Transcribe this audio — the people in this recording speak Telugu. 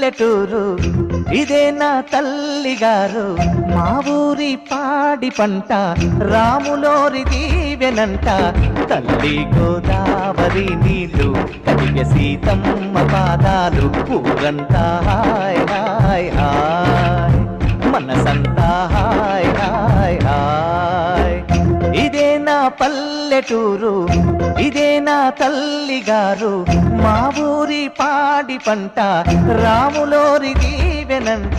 పల్లెటూరు ఇదే నా తల్లిగారు మా ఊరి పాడి పంట రాములోరి దీవెనంట తల్లి గోదావరి నీళ్ళు కలిగే సీతమ్మ పాదాలు ఊరంతా హాయ్ హాయ్ హాయ్ మనసంతా హాయ్ హాయ్ హాయ్ ఇదే నా పల్లెటూరు ఇదే నా తల్లిగారు మా ఊరి పాడి పంట రాములోరి దీవెనంట.